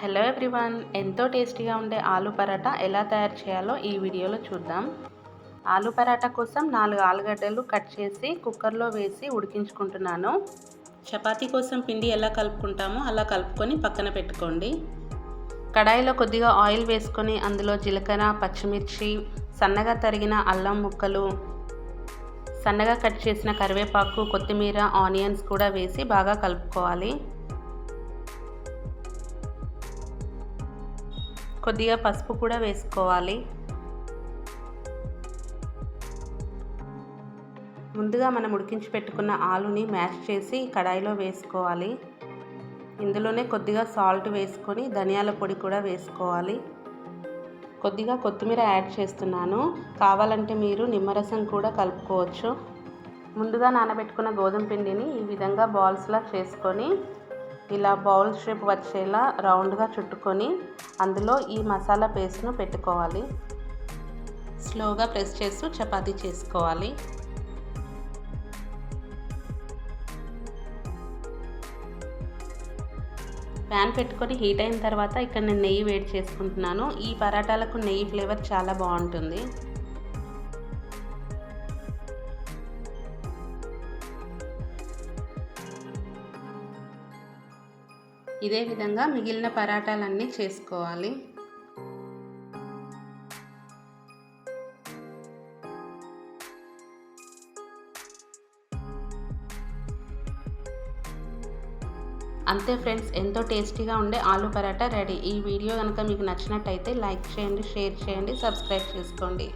Hello everyone, ఎంతో టేస్టీగా ఉండే ఆలు పరాటా ఎలా తయారు చేయాలో ఈ వీడియోలో చూద్దాం. ఆలు పరాటా కోసం 4 ఆలుగడ్డలు కట్ చేసి కుక్కర్లో వేసి ఉడికించుకుంటున్నాను. చపాతీ కోసం పిండి ఎలా కలుపుకుంటామో అలా కలుపుకొని పక్కన పెట్టుకోండి. కడాయిలో కొద్దిగా ఆయిల్ వేసుకొని అందులో జీలకర్ర, పచ్చిమిర్చి, సన్నగా తరిగిన అల్లం ముక్కలు, సన్నగా కట్ చేసిన కరివేపాకు, కొత్తిమీర, ఆనియన్స్ కూడా వేసి బాగా కలుపుకోవాలి. కొద్దిగా పసుపు కూడా వేసుకోవాలి. ముందుగా మనం ఉడికించి పెట్టుకున్న ఆలుని మ్యాష్ చేసి కడాయిలో వేసుకోవాలి. ఇందులోనే కొద్దిగా సాల్ట్ వేసుకొని ధనియాల పొడి కూడా వేసుకోవాలి. కొద్దిగా కొత్తిమీర యాడ్ చేస్తున్నాను. కావాలంటే మీరు నిమ్మరసం కూడా కలుపుకోవచ్చు. ముందుగా నానబెట్టుకున్న గోధుమ పిండిని ఈ విధంగా బాల్స్లా చేసుకొని ఇలా బౌల్ షేప్ వచ్చేలా రౌండ్గా చుట్టుకొని అందులో ఈ మసాలా పేస్ట్ను పెట్టుకోవాలి. స్లోగా ప్రెస్ చేస్తూ చపాతీ చేసుకోవాలి. ప్యాన్ పెట్టుకొని హీట్ అయిన తర్వాత ఇక్కడ నేను నెయ్యి వేడి చేసుకుంటున్నాను. ఈ పరాటాలకు నెయ్యి ఫ్లేవర్ చాలా బాగుంటుంది. ఇదే విధంగా మిగిలిన పరాటాలన్నీ చేసుకోవాలి. అంతే ఫ్రెండ్స్, ఎంతో టేస్టీగా ఉండే ఆలు పరాటా రెడీ. ఈ వీడియో కనుక మీకు నచ్చినట్టయితే లైక్ చేయండి, షేర్ చేయండి, సబ్స్క్రైబ్ చేసుకోండి.